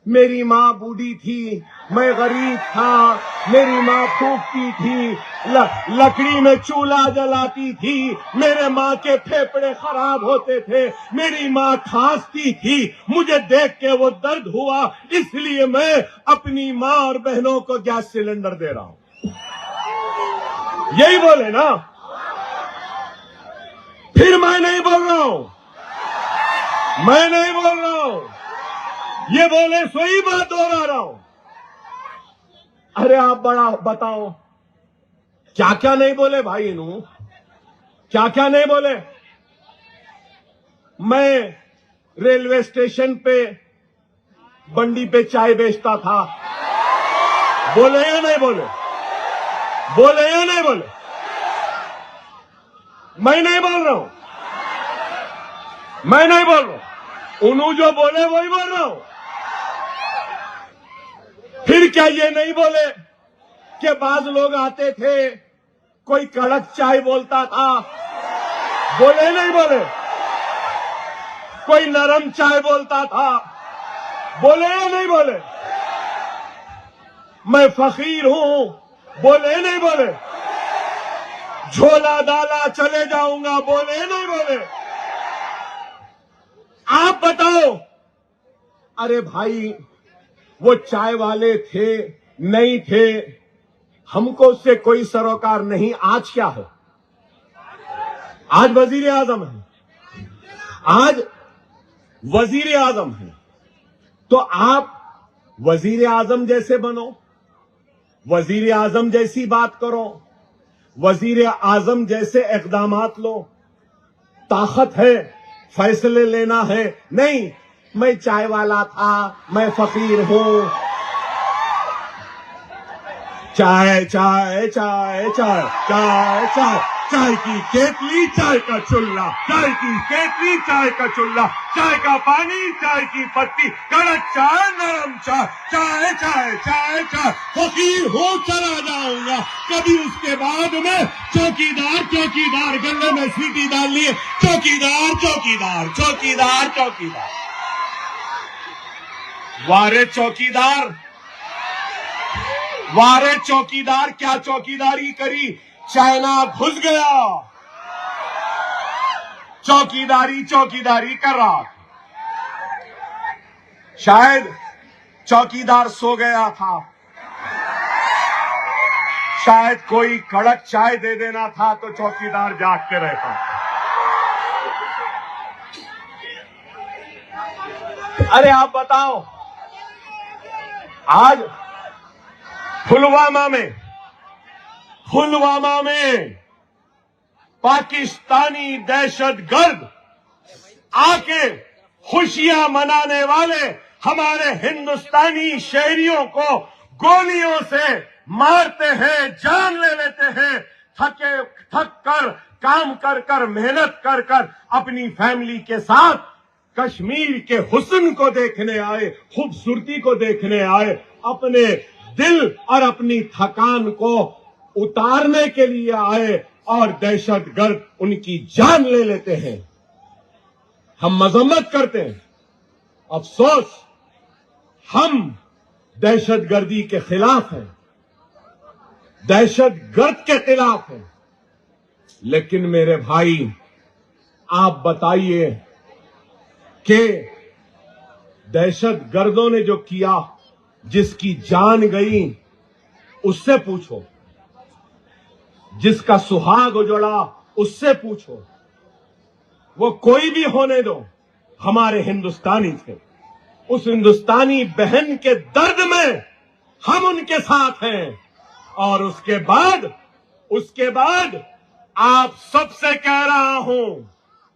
Speaker 1: میری ماں بوڑھی تھی، میں غریب تھا، میری ماں پھونکتی تھی، لکڑی میں چولہا جلاتی تھی، میرے ماں کے پھیپھڑے خراب ہوتے تھے، میری ماں کھانستی تھی، مجھے دیکھ کے وہ درد ہوا، اس لیے میں اپنی ماں اور بہنوں کو گیس سلنڈر دے رہا ہوں. یہی بولے نا. پھر میں نہیں بول رہا ہوں، میں نہیں بول رہا ہوں، یہ بولے سوئی بات دوہرا رہا ہوں. ارے آپ بڑا بتاؤ کیا کیا نہیں بولے بھائی نو، کیا کیا نہیں بولے. میں ریلوے اسٹیشن پہ بنڈی پہ چائے بیچتا تھا، بولے یا نہیں بولے، بولے یا نہیں بولے. میں نہیں بول رہا ہوں، میں نہیں بول رہا ہوں، انہوں جو بولے وہی بول رہا ہوں. پھر کیا یہ نہیں بولے کہ بعض لوگ آتے تھے، کوئی کڑک چائے بولتا تھا، بولے نہیں بولے. کوئی نرم چائے بولتا تھا، بولے یا نہیں بولے. میں فقیر ہوں، بولے نہیں بولے. جھولا ڈالا چلے جاؤں گا، بولے نہیں بولے. آپ بتاؤ. ارے بھائی وہ چائے والے تھے نہیں تھے، ہم کو اس سے کوئی سروکار نہیں. آج کیا ہے؟ آج وزیر اعظم ہے، آج وزیر اعظم ہے. تو آپ وزیر اعظم جیسے بنو، وزیر اعظم جیسی بات کرو، وزیر اعظم جیسے اقدامات لو. طاقت ہے، فیصلے لینا ہے. نہیں، میں چائے والا تھا، میں فقیر ہوں. چائے چائے چائے چائے چائے چائے، چائے کی کیتلی چائے کا چولہا، چائے کی کیتلی چائے کا چولہا، چائے کا پانی چائے کی پتی، کڑک چائے نرم چائے، چائے چائے چائے چائے. فقیر ہو چلا جاؤں گا. کبھی اس کے بعد میں چوکیدار چوکیدار، گلے میں سیٹی ڈال لیے، چوکیدار چوکیدار چوکیدار چوکیدار. وارے چوکیدار، وارے چوکیدار کیا چوکیداری کری؟ چائنا گھس گیا، چوکیداری چوکیداری کر رہا. شاید چوکیدار سو گیا تھا، شاید کوئی کڑک چائے دے دینا تھا تو چوکیدار جاگتے رہتا. ارے آپ بتاؤ. آج پلوامہ میں پاکستانی دہشت گرد آ کے خوشیاں منانے والے ہمارے ہندوستانی شہریوں کو گولیوں سے مارتے ہیں، جان لے لیتے ہیں. تھک کر کام کر کر محنت کر کر اپنی فیملی کے ساتھ کشمیر کے حسن کو دیکھنے آئے، خوبصورتی کو دیکھنے آئے، اپنے دل اور اپنی تھکان کو اتارنے کے لیے آئے، اور دہشت گرد ان کی جان لے لیتے ہیں. ہم مذمت کرتے ہیں. افسوس، ہم دہشت گردی کے خلاف ہیں، دہشت گرد کے خلاف ہیں. لیکن میرے بھائی آپ بتائیے کہ دہشت گردوں نے جو کیا، جس کی جان گئی اس سے پوچھو، جس کا سہاگ اجڑا اس سے پوچھو. وہ کوئی بھی ہونے دو، ہمارے ہندوستانی تھے. اس ہندوستانی بہن کے درد میں ہم ان کے ساتھ ہیں. اور اس کے بعد آپ سب سے کہہ رہا ہوں،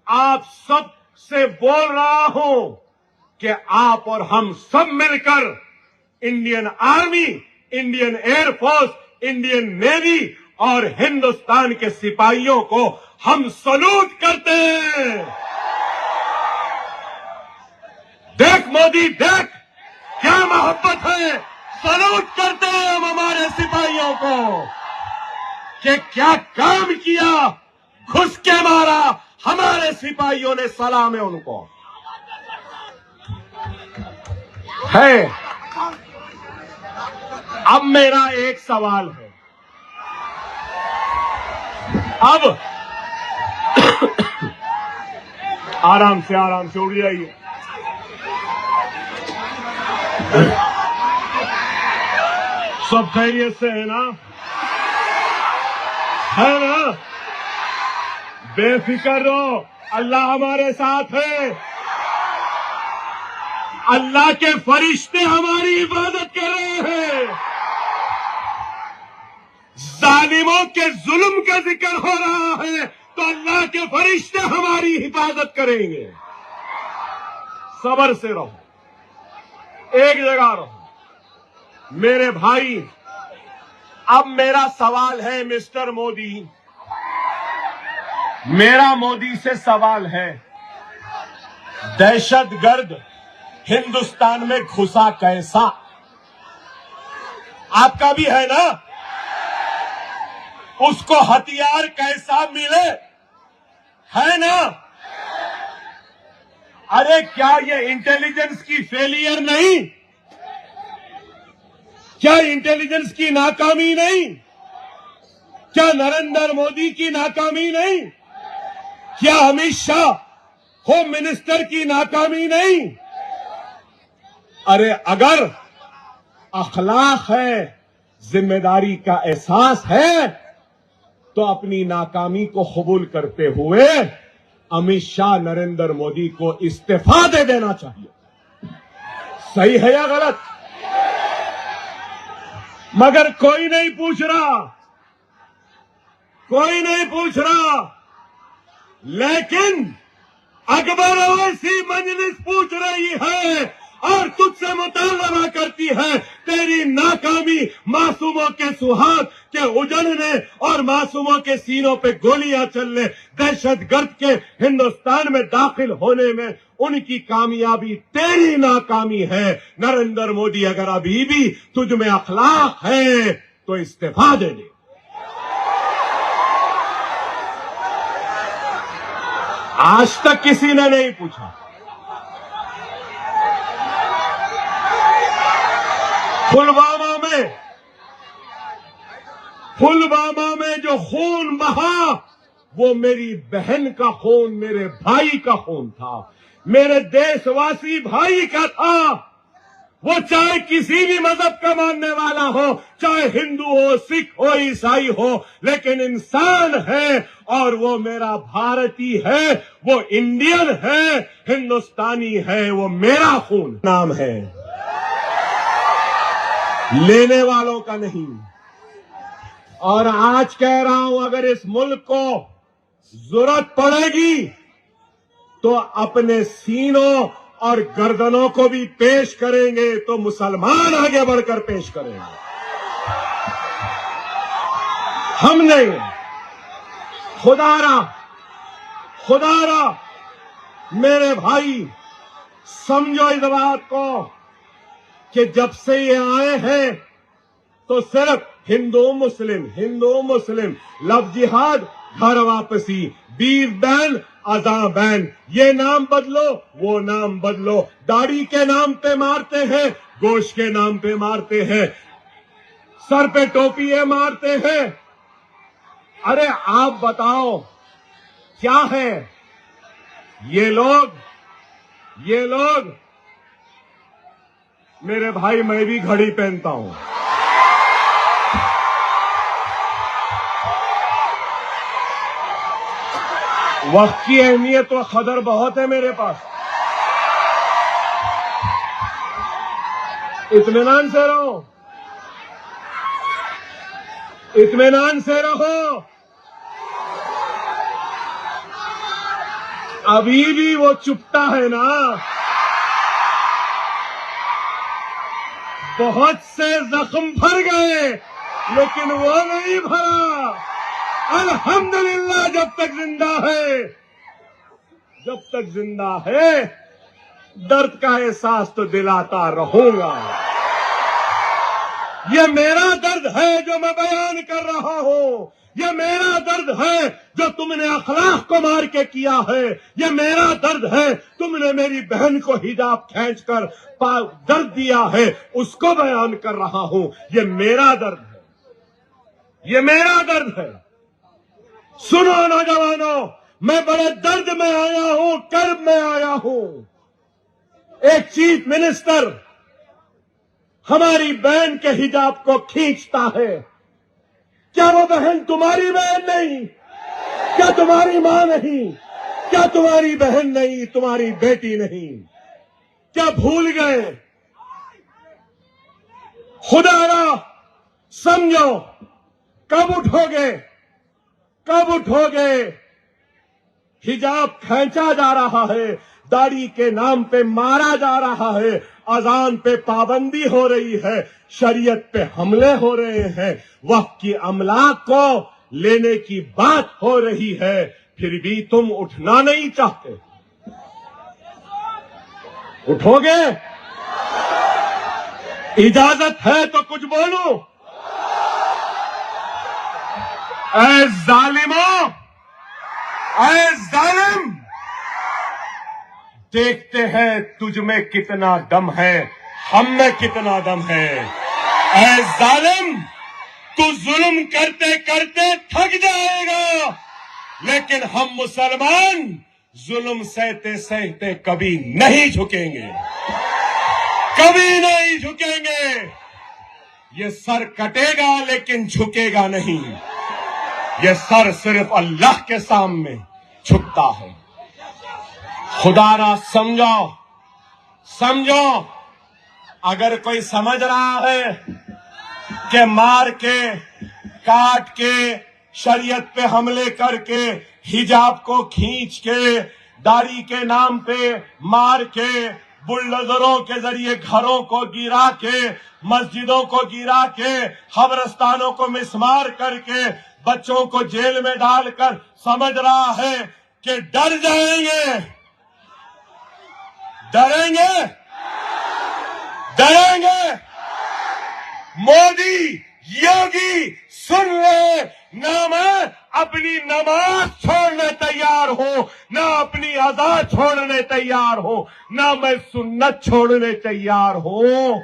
Speaker 1: آپ سب سے بول رہا ہوں کہ آپ اور ہم سب مل کر Indian army, Indian air force, Indian navy اور ہندوستان کے سپاہیوں کو ہم سلوٹ کرتے ہیں. دیکھ مودی، دیکھ کیا محبت ہے. سلوٹ کرتے ہیں ہم ہمارے سپاہیوں کو کہ کیا کام کیا، گھس کے مارا. ہمارے سپاہیوں نے سلام ہے ان کو.
Speaker 2: ہے. اب میرا ایک سوال ہے. اب آرام سے اڑ جائیے. سب خیریت سے ہے نا؟ ہے نا؟ بے فکر رہو، اللہ ہمارے ساتھ ہے. اللہ کے فرشتے ہماری حفاظت کر رہے ہیں. ظالموں کے ظلم کا ذکر ہو رہا ہے تو اللہ کے فرشتے ہماری حفاظت کریں گے. صبر سے رہو، ایک جگہ رہو میرے بھائی. اب میرا سوال ہے مسٹر مودی، میرا مودی سے سوال ہے، دہشت گرد ہندوستان میں گھسا کیسا؟ آپ کا بھی ہے نا؟ اس کو ہتھیار کیسا ملے؟ ہے نا؟ ارے کیا یہ انٹیلیجنس کی فیلئر نہیں؟ کیا انٹیلیجنس کی ناکامی نہیں؟ کیا نریندر مودی کی ناکامی نہیں؟ کیا امت شاہ ہوم منسٹر کی ناکامی نہیں؟ ارے اگر اخلاق ہے، ذمہ داری کا احساس ہے تو اپنی ناکامی کو قبول کرتے ہوئے امت شاہ نریندر مودی کو استعفا دے دینا چاہیے. صحیح ہے یا غلط؟ مگر کوئی نہیں پوچھ رہا، کوئی نہیں پوچھ رہا. لیکن اکبر اویسی مجلس پوچھ رہی ہے اور تجھ سے مطالبہ کرتی ہے. تیری ناکامی معصوموں کے سہاگ کے اجڑنے اور معصوموں کے سینوں پہ گولیاں چلنے، دہشت گرد کے ہندوستان میں داخل ہونے میں ان کی کامیابی تیری ناکامی ہے. نریندر مودی اگر ابھی بھی تجھ میں اخلاق ہے تو استعفا دے دے. آج تک کسی نے نہیں پوچھا. پلوامہ میں جو خون بہا وہ میری بہن کا خون، میرے بھائی کا خون تھا، میرے دیش واسی بھائی کا تھا. وہ چاہے کسی بھی مذہب کا ماننے والا ہو، چاہے ہندو ہو، سکھ ہو، عیسائی ہو، لیکن انسان ہے اور وہ میرا بھارتی ہے، وہ انڈین ہے، ہندوستانی ہے، وہ میرا خون نام ہے، لینے والوں کا نہیں. اور آج کہہ رہا ہوں اگر اس ملک کو ضرورت پڑے گی تو اپنے سینوں اور گردنوں کو بھی پیش کریں گے تو مسلمان آگے بڑھ کر پیش کریں گے. ہم نہیں. خدا را میرے بھائی سمجھو اس بات کو کہ جب سے یہ آئے ہیں تو صرف ہندو مسلم لفظ جہاد، گھر واپسی، بیف بین، اذاں بین، یہ نام بدلو وہ نام بدلو، داڑھی کے نام پہ مارتے ہیں، گوشت کے نام پہ مارتے ہیں، سر پہ ٹوپیاں مارتے ہیں. ارے آپ بتاؤ کیا ہے یہ لوگ میرے بھائی میں بھی گھڑی پہنتا ہوں. وقت کی اہمیت و قدر بہت ہے میرے پاس. اطمینان سے رہو. ابھی بھی وہ چپٹا ہے نا. بہت سے زخم بھر گئے لیکن وہ نہیں بھرا. الحمدللہ جب تک زندہ ہے درد کا احساس تو دلاتا رہوں گا. یہ میرا درد ہے جو میں بیان کر رہا ہوں، یہ میرا درد ہے جو تم نے اخلاق کو مار کے کیا ہے یہ میرا درد ہے. تم نے میری بہن کو حجاب کھینچ کر درد دیا ہے اس کو بیان کر رہا ہوں. یہ میرا درد ہے, یہ میرا درد ہے. سنو نوجوانوں, میں بڑے درد میں آیا ہوں, کرب میں آیا ہوں. ایک چیف منسٹر ہماری بہن کے حجاب کو کھینچتا ہے. کیا وہ بہن تمہاری بہن نہیں؟ کیا تمہاری ماں نہیں؟ کیا تمہاری بہن نہیں؟ تمہاری بیٹی نہیں؟ کیا بھول گئے؟ خدا را سمجھو, کب اٹھو گے؟ کب اٹھو گے؟ حجاب کھینچا جا رہا ہے, داڑھی کے نام پہ مارا جا رہا ہے, اذان پہ پابندی ہو رہی ہے, شریعت پہ حملے ہو رہے ہیں, وقت کی املاک کو لینے کی بات ہو رہی ہے, پھر بھی تم اٹھنا نہیں چاہتے. اٹھو گے؟ اجازت ہے تو کچھ بولو. اے ظالموں, اے ظالم, دیکھتے ہیں تجھ میں کتنا دم ہے, ہم میں کتنا دم ہے. اے ظالم, تو ظلم کرتے کرتے تھک جائے گا, لیکن ہم مسلمان ظلم سہتے سہتے کبھی نہیں جھکیں گے, کبھی نہیں جھکیں گے. یہ سر کٹے گا لیکن جھکے گا نہیں. یہ سر صرف اللہ کے سامنے جھکتا ہے. خدا را سمجھو, سمجھو. اگر کوئی سمجھ رہا ہے کہ مار کے, کاٹ کے, شریعت پہ حملے کر کے, حجاب کو کھینچ کے, داڑھی کے نام پہ مار کے, بلڈوزروں کے ذریعے گھروں کو گرا کے, مسجدوں کو گرا کے, قبرستانوں کو مسمار کر کے, بچوں کو جیل میں ڈال کر سمجھ رہا ہے کہ ڈر جائیں گے, ڈریں گے, ڈریں گے. مودی, یوگی, سن لے, نہ میں اپنی نماز چھوڑنے تیار ہوں, نہ اپنی اذا چھوڑنے تیار ہوں, نہ میں سنت چھوڑنے تیار ہوں,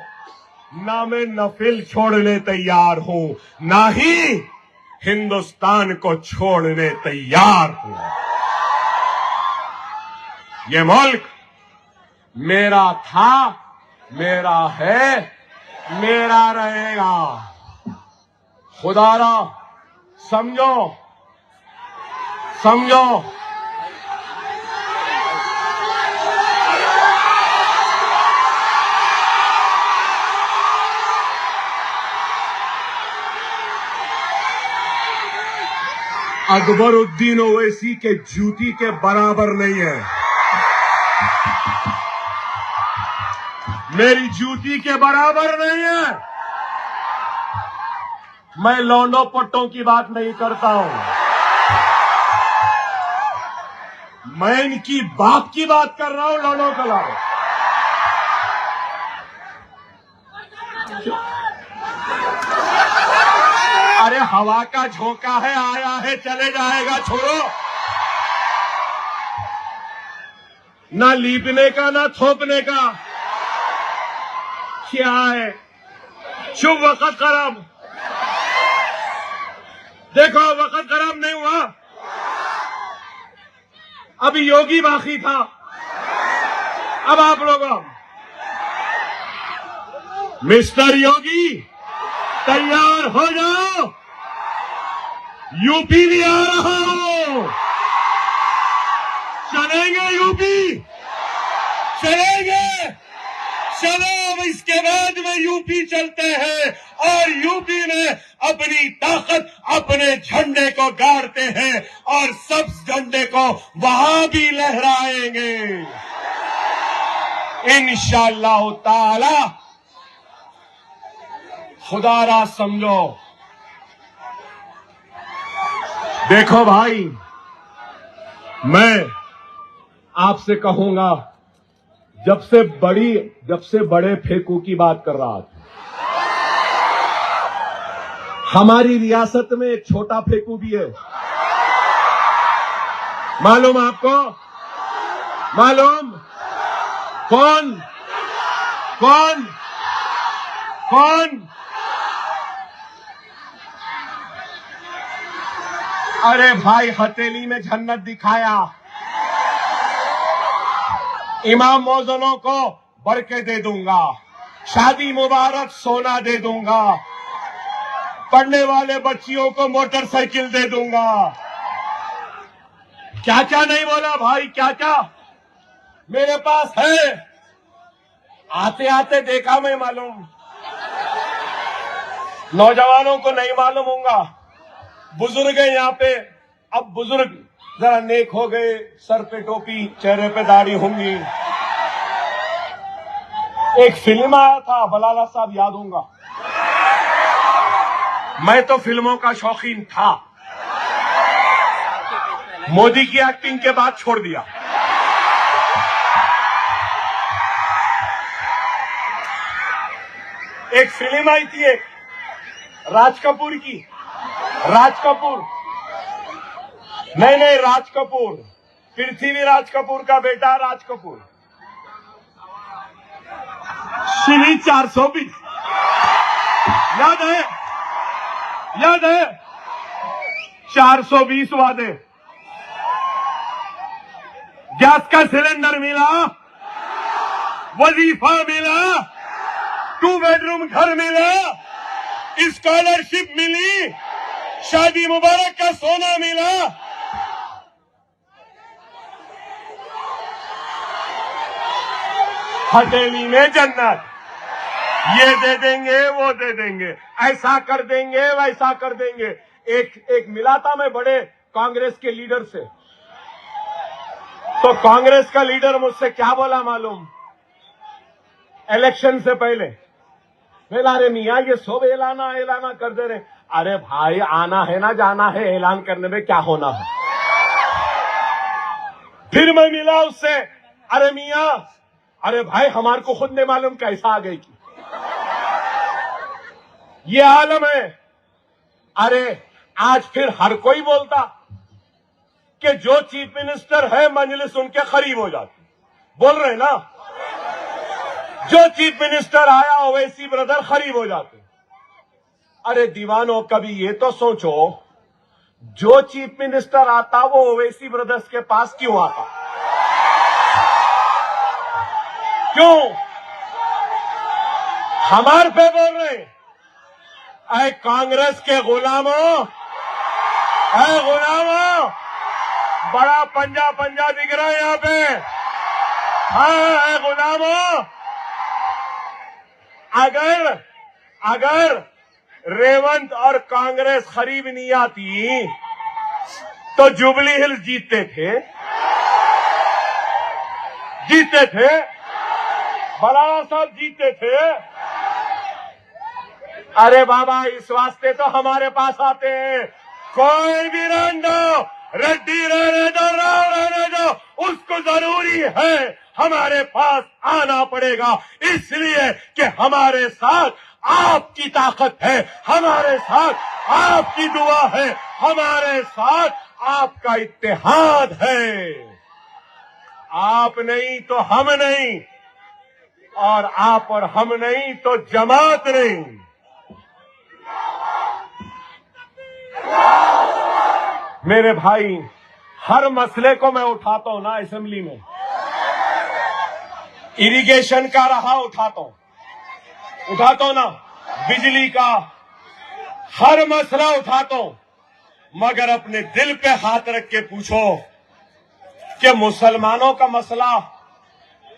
Speaker 2: نہ میں نفل چھوڑنے تیار ہوں, نہ ہی ہندوستان کو چھوڑنے تیار ہوں. یہ ملک میرا تھا, میرا ہے, میرا رہے گا. خدا را سمجھو, سمجھو. اکبر الدین اویسی کے جوتی کے برابر نہیں ہے, میری جوتی کے برابر نہیں ہے. میں لونڈوں پٹوں کی بات نہیں کرتا ہوں, میں ان کی باپ کی بات کر رہا ہوں, لونڈوں کے علاوہ. ارے ہوا کا جھونکا ہے, آیا ہے, چلے جائے گا, چھوڑو. نہ لیپنے کا نہ تھوپنے کا. کیا ہے شب وقت خراب. دیکھو وقت خراب نہیں ہوا, ابھی یوگی باقی تھا, اب آپ لوگ مسٹر یوگی تیار ہو جاؤ, یو پی بھی آ رہا ہوں. چلیں گے یو پی, چلیں گے. چلو اب اس کے بعد میں یو پی چلتے ہیں, اور یو پی میں اپنی طاقت اپنے جھنڈے کو گاڑتے ہیں, اور سبز جھنڈے کو وہاں بھی لہرائیں گے انشاءاللہ تعالی. خدا را سمجھو. دیکھو بھائی, میں آپ سے کہوں گا, جب سے بڑے پھیکو کی بات کر رہا تھا, ہماری ریاست میں ایک چھوٹا پھیکو بھی ہے. معلوم آپ کو؟ معلوم؟ کون؟ کون؟ کون؟ ارے بھائی ہتھیلی میں جنت دکھایا، امام موزنوں کو برقعیں دے دوں گا، شادی مبارک سونا دے دوں گا، پڑھنے والے بچیوں کو موٹر سائیکل دے دوں گا۔ کیا کیا نہیں بولا بھائی، کیا کیا میرے پاس ہے، آتے آتے دیکھا میں، معلوم نوجوانوں کو نہیں معلوم ہوں گا، بزرگ ہیں یہاں پہ، اب بزرگ ذرا نیک ہو گئے، سر پہ ٹوپی، چہرے پہ داڑھی ہوں گی۔ ایک فلم آیا تھا، بلالہ صاحب یاد ہوں گا، میں تو فلموں کا شوقین تھا، مودی کی ایکٹنگ کے بعد چھوڑ دیا۔ ایک فلم آئی تھی، ایک راج کپور کی، راج کپور، نہیں راج کپور، پرتھوی راج کپور کا بیٹا راج کپور، شری 420، یاد ہے؟ یاد ہے؟ 420 وعدے، گیس کا سلنڈر ملا، وظیفہ ملا، 2 بیڈروم گھر ملا، اسکالرشپ ملی، شادی مبارک کا سونا ملا۔ ہتھیلی میں جنت، یہ دے دیں گے وہ دے دیں گے، ایسا کر دیں گے ویسا کر دیں گے۔ ایک ملا تھا میں بڑے کانگریس کے لیڈر سے، تو کانگریس کا لیڈر مجھ سے کیا بولا معلوم؟ الیکشن سے پہلے بولا، ارے میاں یہ سب اعلانہ کر دے رہے۔ ارے بھائی آنا ہے نا جانا ہے، اعلان کرنے میں کیا ہونا ہے؟ پھر میں ملا اس سے، ارے میاں، ارے بھائی ہمارے کو خود نہیں معلوم کیسا آ گئی کی، یہ عالم ہے۔ ارے آج پھر ہر کوئی بولتا کہ جو چیف منسٹر ہے مجلس ان کے قریب ہو جاتی، بول رہے نا، جو چیف منسٹر آیا اویسی برادر قریب ہو جاتے۔ ارے دیوانوں، کبھی یہ تو سوچو، جو چیف منسٹر آتا وہ اویسی برادرز کے پاس کیوں آتا؟ کیوں؟ ہمارے پہ بول رہے ہیں، اے کانگریس کے غلاموں، اے غلاموں، بڑا پنجا دکھ رہا ہے یہاں پہ، ہاں اے غلاموں، اگر ریونت اور کانگریس قریب نہیں آتی تو جوبلی ہلز جیتتے تھے، بلالہ صاحب جیتتے تھے۔ ارے بابا اس واسطے تو ہمارے پاس آتے ہیں، کوئی بھی رہنے دو، ریڈی رہنے دو، راؤ رہنے دو، اس کو ضروری ہے ہمارے پاس آنا پڑے گا، اس لیے کہ ہمارے ساتھ آپ کی طاقت ہے، ہمارے ساتھ آپ کی دعا ہے، ہمارے ساتھ آپ کا اتحاد ہے۔ آپ نہیں تو ہم نہیں، اور آپ اور ہم نہیں تو جماعت نہیں۔ میرے بھائی، ہر مسئلے کو میں اٹھاتا ہوں نا اسمبلی میں، اریگیشن کا رہا اٹھاتا ہوں نا، بجلی کا، ہر مسئلہ اٹھاتا ہوں، مگر اپنے دل پہ ہاتھ رکھ کے پوچھو کہ مسلمانوں کا مسئلہ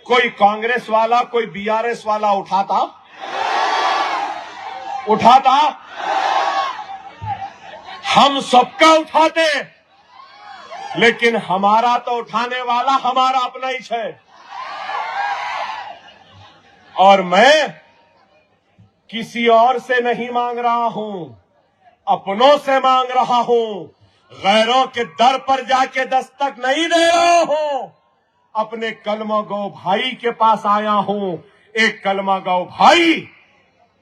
Speaker 2: کوئی کانگریس والا، کوئی BRS والا اٹھاتا؟ ہم سب کا اٹھاتے، لیکن ہمارا تو اٹھانے والا ہمارا اپنا ہی ہے، اور میں کسی اور سے نہیں مانگ رہا ہوں، اپنوں سے مانگ رہا ہوں، غیروں کے در پر جا کے دستک نہیں دے رہا ہوں، اپنے کلمہ گو بھائی کے پاس آیا ہوں۔ ایک کلمہ گو بھائی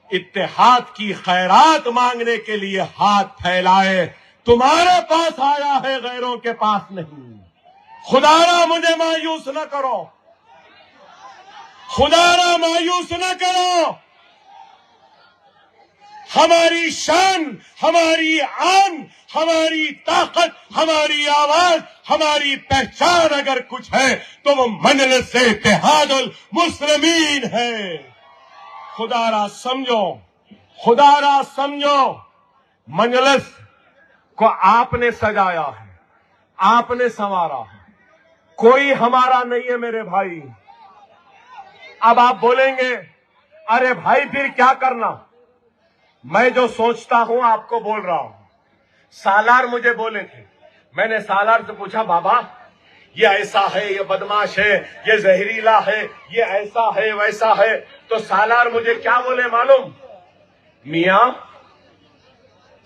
Speaker 2: اتحاد کی خیرات مانگنے کے لیے ہاتھ پھیلائے، تمہارے پاس آیا ہے، غیروں کے پاس نہیں۔ خدارا مجھے مایوس نہ کرو، خدارا مایوس نہ کرو. ہماری شان، ہماری آن، ہماری طاقت، ہماری آواز، ہماری پہچان اگر کچھ ہے تو وہ مجلس اتحاد المسلمین ہے. خدارا سمجھو، خدارا سمجھو، مجلس کو آپ نے سجایا ہے، آپ نے سنوارا ہے، کوئی ہمارا نہیں ہے میرے بھائی. اب آپ بولیں گے ارے بھائی پھر کیا کرنا؟ میں جو سوچتا ہوں آپ کو بول رہا ہوں. سالار مجھے بولے تھے، میں نے سالار سے پوچھا بابا یہ ایسا ہے، یہ بدماش ہے، یہ زہریلا ہے، یہ ایسا ہے ویسا ہے. تو سالار مجھے کیا بولے معلوم؟ میاں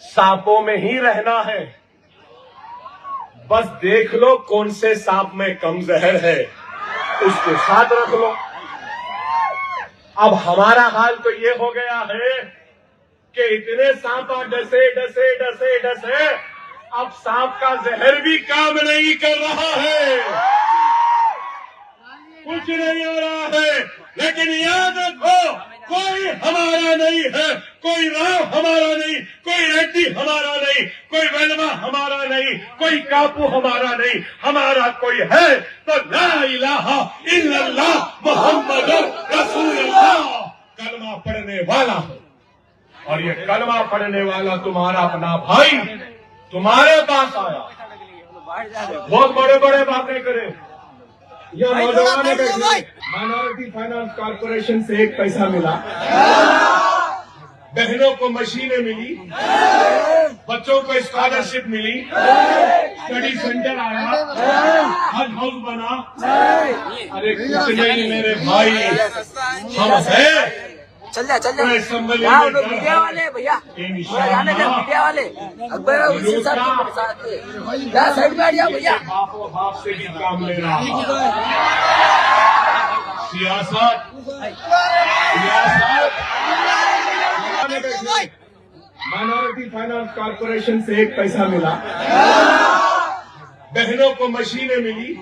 Speaker 2: سانپوں میں ہی رہنا ہے، بس دیکھ لو کون سے سانپ میں کم زہر ہے، اس کو ساتھ رکھ لو. اب ہمارا حال تو یہ ہو گیا ہے کہ اتنے سانپ ڈسے ڈسے ڈسے ڈسے اب سانپ کا زہر بھی کام نہیں کر رہا ہے، کچھ نہیں ہو رہا ہے. لیکن یاد رکھو کوئی ہمارا نہیں ہے، کوئی راو ہمارا نہیں، کوئی ریڈی ہمارا نہیں، کوئی ویلوا ہمارا نہیں، کوئی کاپو ہمارا نہیں. ہمارا کوئی ہے تو لا الہ الا اللہ محمد رسول اللہ کلمہ پڑھنے والا. اور یہ کلمہ پڑھنے والا تمہارا اپنا بھائی تمہارے پاس آیا، بہت بڑے بڑے باتیں کرے. یہ نوجوان مائنورٹی فائنانس کارپوریشن سے ایک پیسہ ملا، بہنوں کو مشینیں ملی، بچوں کو اسکالرشپ ملی، اسٹڈی سینٹر آیا، حج ہاؤس بنا. ارے کچھ نہیں میرے بھائی، ہم ہیں.
Speaker 3: چل جا میڈیا والے بھیا، میڈیا والے اکبر حسین صاحب کے ساتھ سائڈ میں آ بھیا.
Speaker 1: باپ و باپ سے بھی کام لے رہا ہے. سیاست مائنورٹی فائنانس کارپوریشن سے ایک پیسہ ملا، بہنوں کو مشینیں ملی،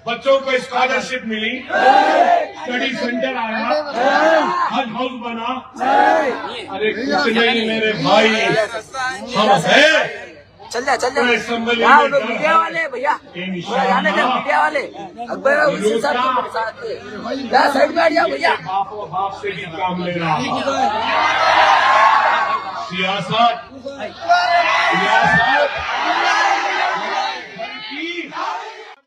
Speaker 1: بچوں کو اسکالرشپ ملی، اسٹڈی سینٹر آیا، حج ہاؤس بنا. ارے کچھ نہیں میرے بھائی، ہم ہیں.
Speaker 3: چل جا میڈیا والے بھیا، میڈیا والے اکبر حسین صاحب کے ساتھ سائڈ میں آ بھیا.
Speaker 1: باپ و باپ سے بھی کام لے رہا ہے. سیاست